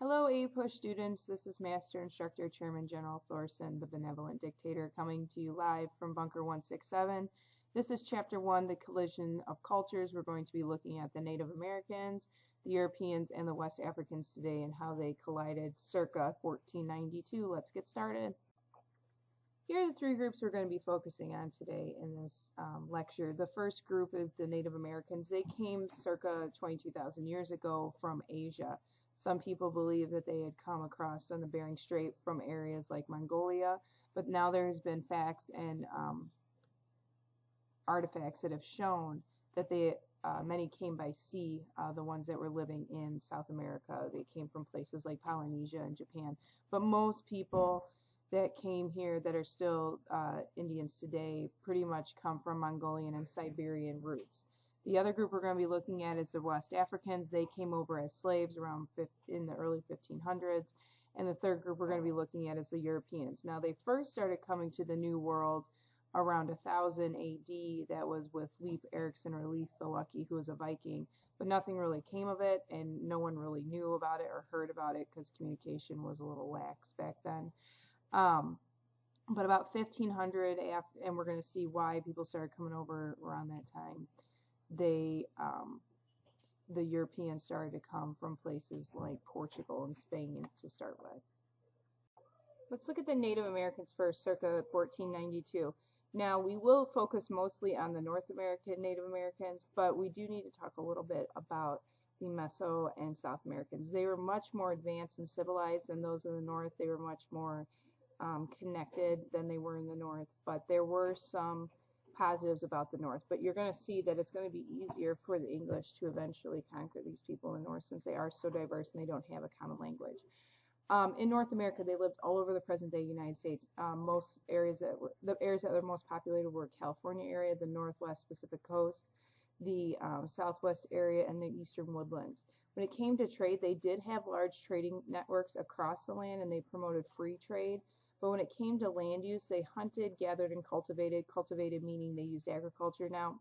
Hello, APUSH students. This is Master Instructor Chairman General Thorson, the Benevolent Dictator, coming to you live from Bunker 167. This is Chapter 1, The Collision of Cultures. We're going to be looking at the Native Americans, the Europeans, and the West Africans today and how they collided circa 1492. Let's get started. Here are the three groups we're going to be focusing on today in this lecture. The first group is the Native Americans. They came circa 22,000 years ago from Asia. Some people believe that they had come across on the Bering Strait from areas like Mongolia, but now there has been facts and artifacts that have shown that many came by sea, the ones that were living in South America. They came from places like Polynesia and Japan, but most people that came here that are still Indians today pretty much come from Mongolian and Siberian roots. The other group we're going to be looking at is the West Africans. They came over as slaves around in the early 1500s. And the third group we're going to be looking at is the Europeans. Now, they first started coming to the New World around 1000 AD. That was with Leif Erikson, or Leif the Lucky, who was a Viking. But nothing really came of it, and no one really knew about it or heard about it because communication was a little lax back then. But about 1500, and we're going to see why people started coming over around that time. The Europeans started to come from places like Portugal and Spain to start with. Let's look at the Native Americans first, circa 1492. Now, we will focus mostly on the North American Native Americans, but we do need to talk a little bit about the Meso and South Americans. They were much more advanced and civilized than those in the North. They were much more connected than they were in the North, but there were some positives about the North, but you're going to see that it's going to be easier for the English to eventually conquer these people in the North since they are so diverse and they don't have a common language. In North America, they lived all over the present-day United States. The areas that were most populated were California area, the Northwest Pacific Coast, the Southwest area, and the Eastern Woodlands. When it came to trade, they did have large trading networks across the land, and they promoted free trade. But when it came to land use, they hunted, gathered, and cultivated. Cultivated meaning they used agriculture. Now,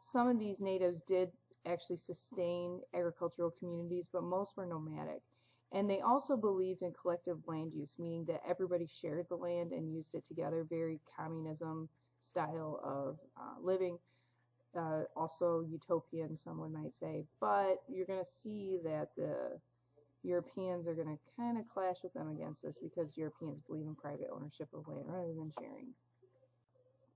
some of these natives did actually sustain agricultural communities, but most were nomadic. And they also believed in collective land use, meaning that everybody shared the land and used it together. Very communism style of living. Also utopian, someone might say. But you're going to see that the Europeans are going to kind of clash with them against this because Europeans believe in private ownership of land rather than sharing.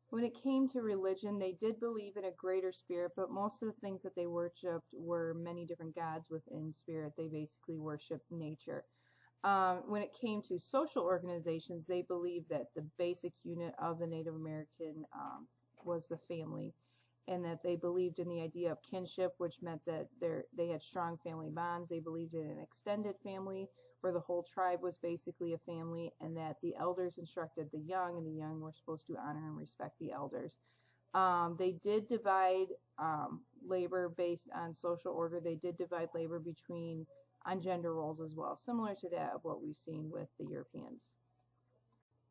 When it came to religion, they did believe in a greater spirit, but most of the things that they worshipped were many different gods within spirit. They basically worshipped nature. When it came to social organizations, they believed that the basic unit of the Native American was the family, and that they believed in the idea of kinship, which meant that they had strong family bonds. They believed in an extended family, where the whole tribe was basically a family, and that the elders instructed the young, and the young were supposed to honor and respect the elders. They did divide labor based on social order. They did divide labor on gender roles as well, similar to that of what we've seen with the Europeans.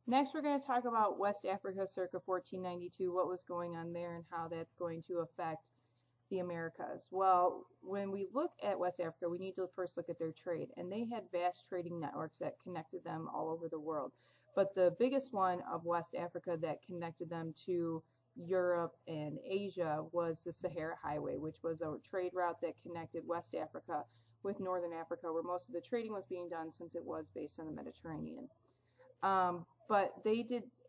Next, we're going to talk about West Africa circa 1492, what was going on there and how that's going to affect the Americas. Well, when we look at West Africa, we need to first look at their trade, and they had vast trading networks that connected them all over the world. But the biggest one of West Africa that connected them to Europe and Asia was the Sahara Highway, which was a trade route that connected West Africa with Northern Africa, where most of the trading was being done since it was based on the Mediterranean. But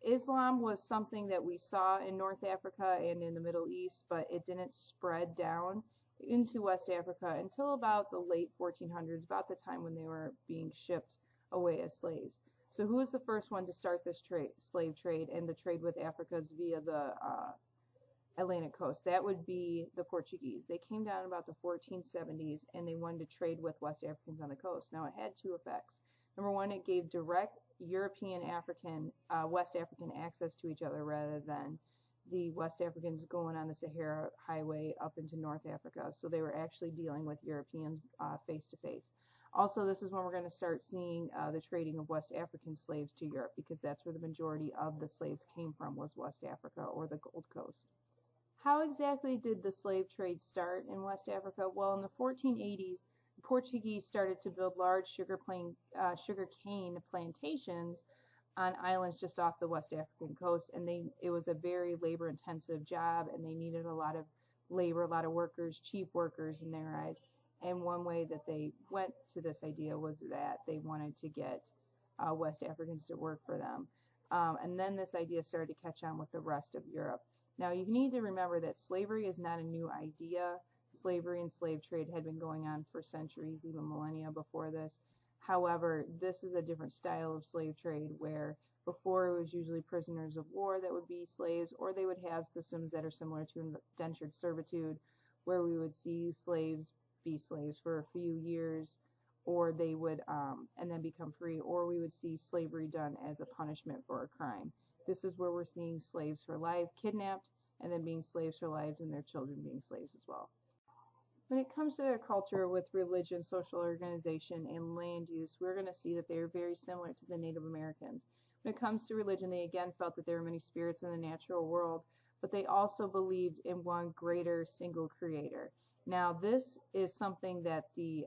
Islam was something that we saw in North Africa and in the Middle East, but it didn't spread down into West Africa until about the late 1400s, about the time when they were being shipped away as slaves. So who was the first one to start this slave trade and the trade with Africans via the Atlantic coast? That would be the Portuguese. They came down about the 1470s, and they wanted to trade with West Africans on the coast. Now, it had two effects. Number one, it gave direct West African access to each other rather than the West Africans going on the Sahara Highway up into North Africa. So they were actually dealing with Europeans face to face. Also, this is when we're going to start seeing the trading of West African slaves to Europe, because that's where the majority of the slaves came from, was West Africa or the Gold Coast. How exactly did the slave trade start in West Africa? Well, in the 1480s, Portuguese started to build large sugar cane plantations on islands just off the West African coast, and it was a very labor intensive job, and they needed a lot of labor, a lot of workers, cheap workers in their eyes. And one way that they went to this idea was that they wanted to get West Africans to work for them. And then this idea started to catch on with the rest of Europe. Now you need to remember that slavery is not a new idea. Slavery and slave trade had been going on for centuries, even millennia before this. However, this is a different style of slave trade where before it was usually prisoners of war that would be slaves, or they would have systems that are similar to indentured servitude, where we would see slaves be slaves for a few years, or they would and then become free, or we would see slavery done as a punishment for a crime. This is where we're seeing slaves for life kidnapped and then being slaves for life, and their children being slaves as well. When it comes to their culture with religion, social organization, and land use, we're going to see that they are very similar to the Native Americans. When it comes to religion, they again felt that there were many spirits in the natural world, but they also believed in one greater single creator. Now, this is something that the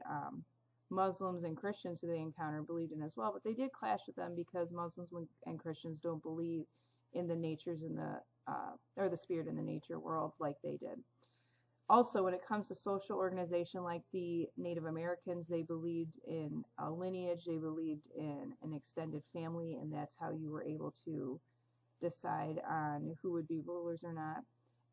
Muslims and Christians who they encountered believed in as well, but they did clash with them because Muslims and Christians don't believe in the natures in or the spirit in the nature world like they did. Also, when it comes to social organization, like the Native Americans, they believed in a lineage, they believed in an extended family, and that's how you were able to decide on who would be rulers or not.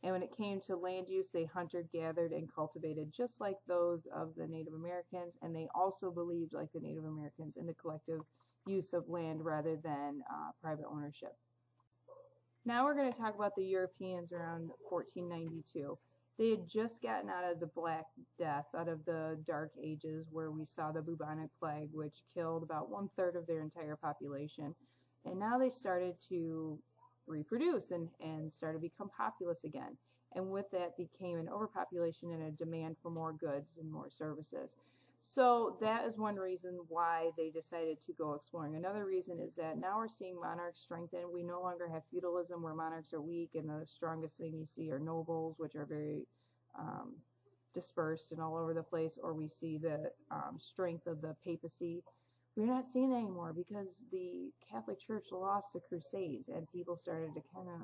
And when it came to land use, they hunted, gathered, and cultivated just like those of the Native Americans, and they also believed, like the Native Americans, in the collective use of land rather than private ownership. Now we're going to talk about the Europeans around 1492. They had just gotten out of the Black Death, out of the Dark Ages, where we saw the bubonic plague, which killed about 1/3 of their entire population. And now they started to reproduce and started to become populous again. And with that became an overpopulation and a demand for more goods and more services. So that is one reason why they decided to go exploring. Another reason is that now we're seeing monarchs strengthen. We no longer have feudalism where monarchs are weak and the strongest thing you see are nobles, which are very dispersed and all over the place, or we see the strength of the papacy. We're not seeing that anymore because the Catholic Church lost the Crusades and people started to kind of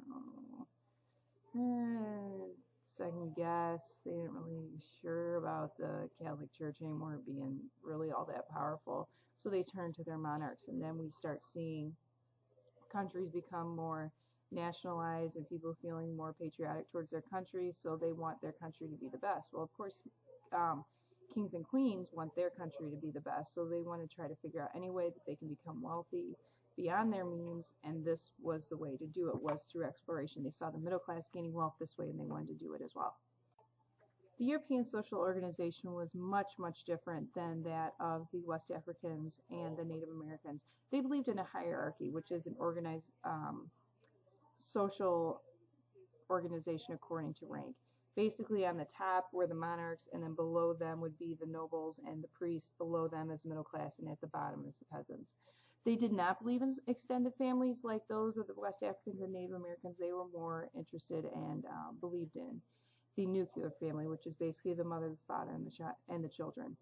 second guess. They didn't really sure about the Catholic Church anymore being really all that powerful. So they turned to their monarchs, and then we start seeing countries become more nationalized and people feeling more patriotic towards their country, so they want their country to be the best. Well, of course, kings and queens want their country to be the best, so they want to try to figure out any way that they can become wealthy beyond their means, and this was the way to do it, was through exploration. They saw the middle class gaining wealth this way, and they wanted to do it as well. The European social organization was much, much different than that of the West Africans and the Native Americans. They believed in a hierarchy, which is an organized social organization according to rank. Basically, on the top were the monarchs, and then below them would be the nobles and the priests, below them is middle class, and at the bottom is the peasants. They did not believe in extended families like those of the West Africans and Native Americans. They were more interested and believed in the nuclear family, which is basically the mother, the father, and the children.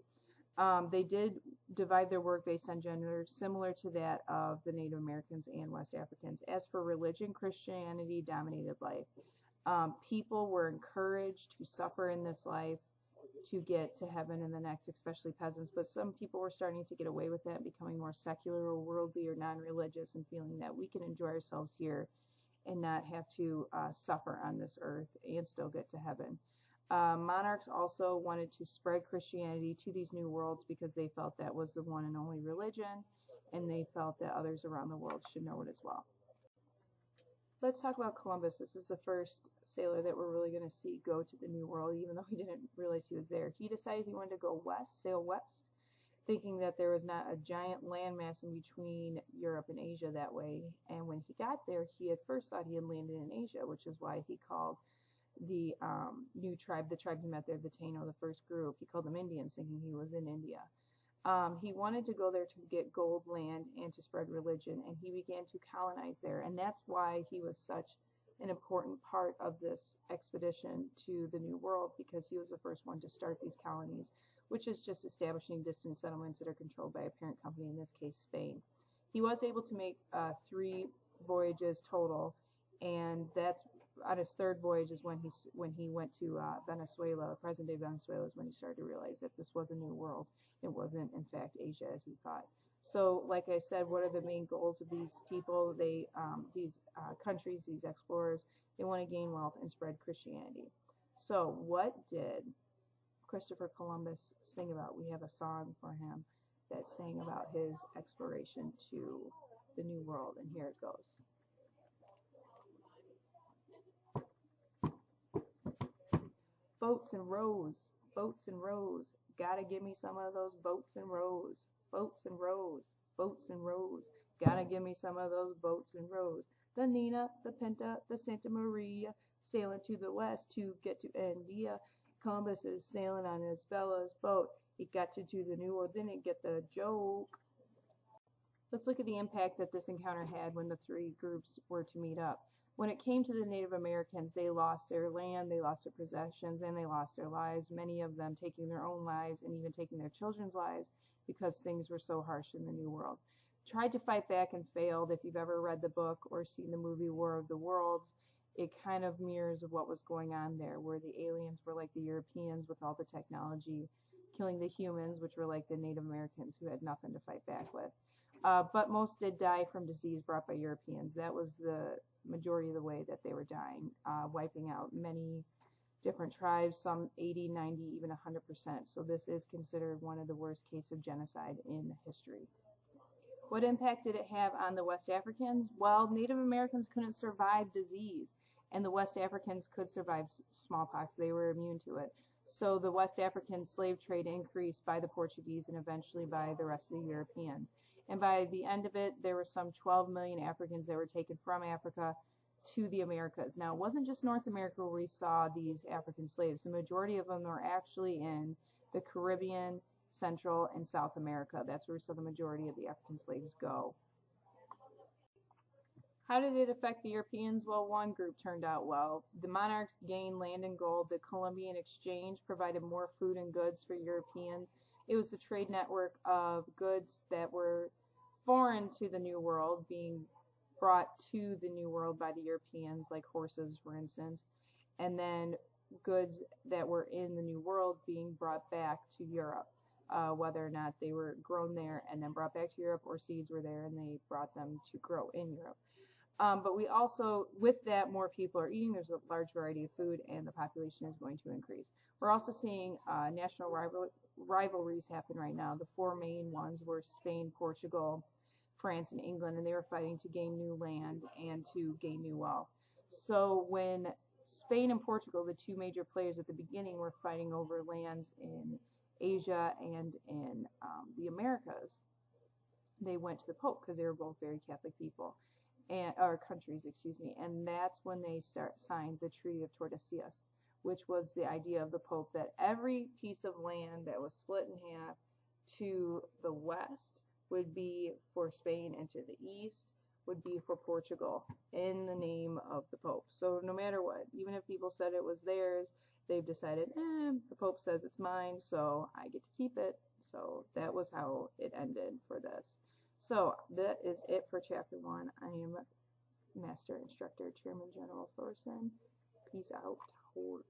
They did divide their work based on gender, similar to that of the Native Americans and West Africans. As for religion, Christianity dominated life. People were encouraged to suffer in this life to get to heaven in the next, especially peasants, but some people were starting to get away with that, becoming more secular or worldly or non-religious, and feeling that we can enjoy ourselves here and not have to suffer on this earth and still get to heaven. Monarchs also wanted to spread Christianity to these new worlds because they felt that was the one and only religion, and they felt that others around the world should know it as well. Let's talk about Columbus. This is the first sailor that we're really going to see go to the New World, even though we didn't realize he was there. He decided he wanted to go west, sail west, thinking that there was not a giant landmass in between Europe and Asia that way. And when he got there, he at first thought he had landed in Asia, which is why he called the new tribe, the tribe he met there, the Taino, the first group, he called them Indians, thinking he was in India. He wanted to go there to get gold, land, and to spread religion, and he began to colonize there, and that's why he was such an important part of this expedition to the New World, because he was the first one to start these colonies, which is just establishing distant settlements that are controlled by a parent company, in this case Spain. He was able to make 3 voyages total, and that's on his 3rd voyage is when he went to Venezuela, present-day Venezuela, is when he started to realize that this was a new world. It wasn't, in fact, Asia as he thought. So, like I said, what are the main goals of these people? These countries, these explorers, they want to gain wealth and spread Christianity. So, what did Christopher Columbus sing about? We have a song for him that sang about his exploration to the New World, and here it goes. Boats and rows, gotta give me some of those boats and rows, boats and rows, boats and rows, gotta give me some of those boats and rows. The Nina, the Pinta, the Santa Maria, sailing to the west to get to India. Columbus is sailing on his Bella's boat. He got to the New World, didn't get the joke. Let's look at the impact that this encounter had when the 3 groups were to meet up. When it came to the Native Americans, they lost their land, they lost their possessions, and they lost their lives, many of them taking their own lives and even taking their children's lives because things were so harsh in the New World. Tried to fight back and failed. If you've ever read the book or seen the movie War of the Worlds, it kind of mirrors what was going on there, where the aliens were like the Europeans with all the technology, killing the humans, which were like the Native Americans who had nothing to fight back with. But most did die from disease brought by Europeans. That was the majority of the way that they were dying, wiping out many different tribes, some 80, 90, even 100%. So this is considered one of the worst cases of genocide in history. What impact did it have on the West Africans? Well, Native Americans couldn't survive disease, and the West Africans could survive smallpox. They were immune to it. So the West African slave trade increased by the Portuguese and eventually by the rest of the Europeans. And by the end of it, there were some 12 million Africans that were taken from Africa to the Americas. Now, it wasn't just North America where we saw these African slaves. The majority of them were actually in the Caribbean, Central, and South America. That's where we saw the majority of the African slaves go. How did it affect the Europeans? Well, one group turned out well. The monarchs gained land and gold. The Columbian Exchange provided more food and goods for Europeans. It was the trade network of goods that were foreign to the New World being brought to the New World by the Europeans, like horses, for instance, and then goods that were in the New World being brought back to Europe, whether or not they were grown there and then brought back to Europe, or seeds were there and they brought them to grow in Europe. But we also, with that, more people are eating. There's a large variety of food, and the population is going to increase. We're also seeing national rivalries happen right now. The 4 main ones were Spain, Portugal, France, and England, and they were fighting to gain new land and to gain new wealth. So when Spain and Portugal, the 2 major players at the beginning, were fighting over lands in Asia and in the Americas, they went to the Pope because they were both very Catholic people. Or countries, excuse me, and that's when they signed the Treaty of Tordesillas, which was the idea of the Pope that every piece of land that was split in half to the west would be for Spain, and to the east would be for Portugal, in the name of the Pope. So no matter what, even if people said it was theirs, they've decided, the Pope says it's mine, so I get to keep it. So that was how it ended for this. So that is it for Chapter 1. I am Master Instructor Chairman General Thorson. Peace out. Torch.